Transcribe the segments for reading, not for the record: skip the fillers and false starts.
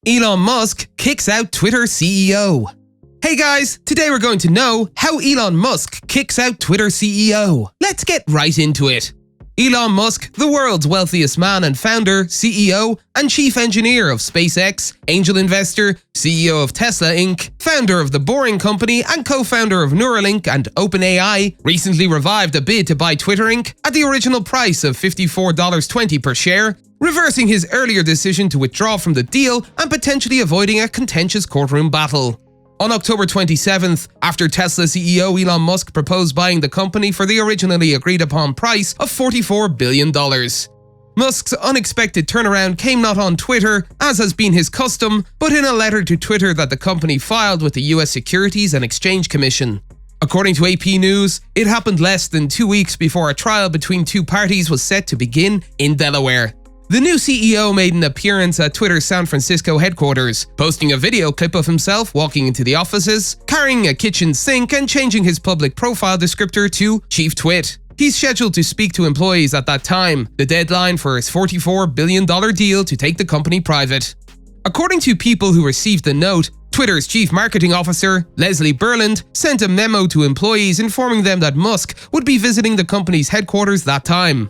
Elon Musk kicks out Twitter CEO. Hey guys, today we're going to know how Elon Musk kicks out Twitter CEO. Let's get right into it. Elon Musk, the world's wealthiest man and founder, CEO, and chief engineer of SpaceX, angel investor, CEO of Tesla Inc., founder of The Boring Company, and co-founder of Neuralink and OpenAI, recently revived a bid to buy Twitter Inc. at the original price of $54.20 per share, reversing his earlier decision to withdraw from the deal and potentially avoiding a contentious courtroom battle. On October 27th, after Tesla CEO Elon Musk proposed buying the company for the originally agreed-upon price of $44 billion. Musk's unexpected turnaround came not on Twitter, as has been his custom, but in a letter to Twitter that the company filed with the US Securities and Exchange Commission. According to AP News, it happened less than 2 weeks before a trial between two parties was set to begin in Delaware. The new CEO made an appearance at Twitter's San Francisco headquarters, posting a video clip of himself walking into the offices, carrying a kitchen sink and changing his public profile descriptor to Chief Twit. He's scheduled to speak to employees at that time, the deadline for his $44 billion deal to take the company private. According to people who received the note, Twitter's chief marketing officer, Leslie Berland, sent a memo to employees informing them that Musk would be visiting the company's headquarters that time.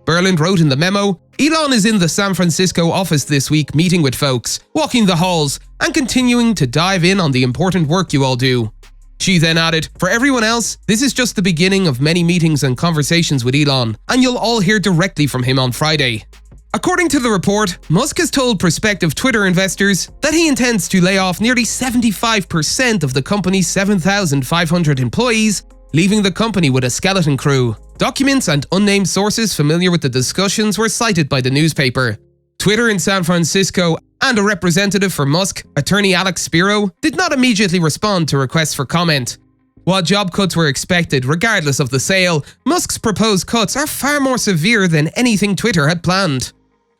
Berland wrote in the memo, "Elon is in the San Francisco office this week meeting with folks, walking the halls, and continuing to dive in on the important work you all do." She then added, "For everyone else, this is just the beginning of many meetings and conversations with Elon, and you'll all hear directly from him on Friday." According to the report, Musk has told prospective Twitter investors that he intends to lay off nearly 75% of the company's 7,500 employees, leaving the company with a skeleton crew. Documents and unnamed sources familiar with the discussions were cited by the newspaper. Twitter in San Francisco and a representative for Musk, attorney Alex Spiro, did not immediately respond to requests for comment. While job cuts were expected regardless of the sale, Musk's proposed cuts are far more severe than anything Twitter had planned.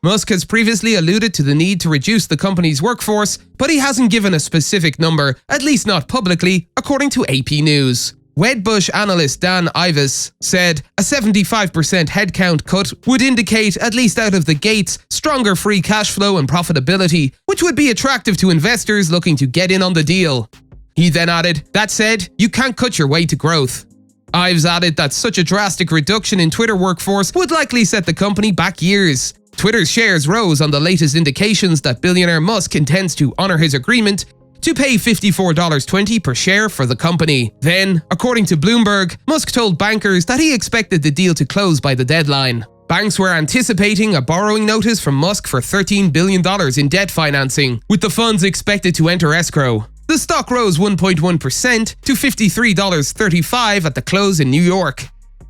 Musk has previously alluded to the need to reduce the company's workforce, but he hasn't given a specific number, at least not publicly, according to AP News. Wedbush analyst Dan Ives said a 75% headcount cut would indicate, at least out of the gates, stronger free cash flow and profitability, which would be attractive to investors looking to get in on the deal. He then added, "That said, you can't cut your way to growth." Ives added that such a drastic reduction in Twitter workforce would likely set the company back years. Twitter's shares rose on the latest indications that billionaire Musk intends to honor his agreement to pay $54.20 per share for the company. Then, according to Bloomberg, Musk told bankers that he expected the deal to close by the deadline. Banks were anticipating a borrowing notice from Musk for $13 billion in debt financing, with the funds expected to enter escrow. The stock rose 1.1% to $53.35 at the close in New York.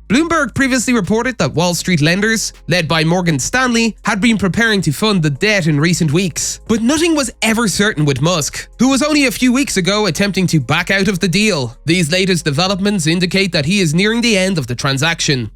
Bloomberg previously reported that Wall Street lenders, led by Morgan Stanley, had been preparing to fund the debt in recent weeks. But nothing was ever certain with Musk, who was only a few weeks ago attempting to back out of the deal. These latest developments indicate that he is nearing the end of the transaction.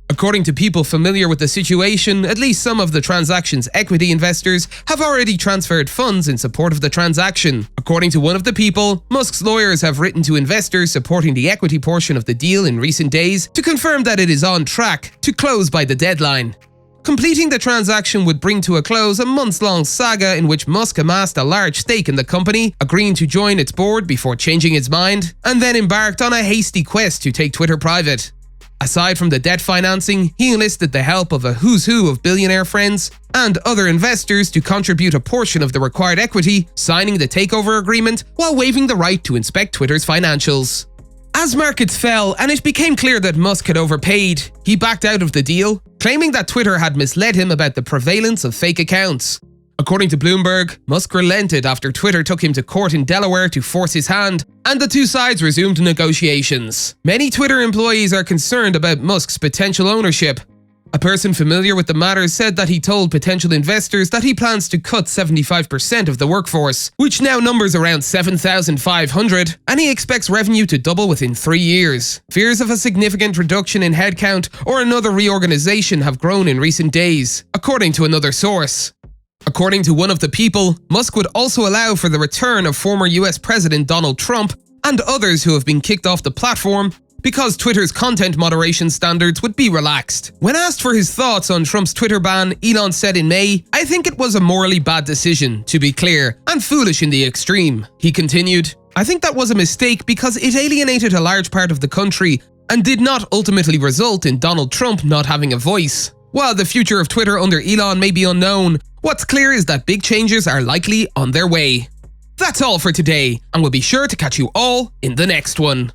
According to people familiar with the situation, at least some of the transaction's equity investors have already transferred funds in support of the transaction. According to one of the people, Musk's lawyers have written to investors supporting the equity portion of the deal in recent days to confirm that it is on track to close by the deadline. Completing the transaction would bring to a close a months-long saga in which Musk amassed a large stake in the company, agreeing to join its board before changing his mind, and then embarked on a hasty quest to take Twitter private. Aside from the debt financing, he enlisted the help of a who's who of billionaire friends and other investors to contribute a portion of the required equity, signing the takeover agreement while waiving the right to inspect Twitter's financials. As markets fell and it became clear that Musk had overpaid, he backed out of the deal, claiming that Twitter had misled him about the prevalence of fake accounts. According to Bloomberg, Musk relented after Twitter took him to court in Delaware to force his hand, and the two sides resumed negotiations. Many Twitter employees are concerned about Musk's potential ownership. A person familiar with the matter said that he told potential investors that he plans to cut 75% of the workforce, which now numbers around 7,500, and he expects revenue to double within 3 years. Fears of a significant reduction in headcount or another reorganization have grown in recent days, according to another source. According to one of the people, Musk would also allow for the return of former US President Donald Trump and others who have been kicked off the platform because Twitter's content moderation standards would be relaxed. When asked for his thoughts on Trump's Twitter ban, Elon said in May, "I think it was a morally bad decision, to be clear, and foolish in the extreme." He continued, "I think that was a mistake because it alienated a large part of the country and did not ultimately result in Donald Trump not having a voice. While the future of Twitter under Elon may be unknown, what's clear is that big changes are likely on their way." That's all for today, and we'll be sure to catch you all in the next one.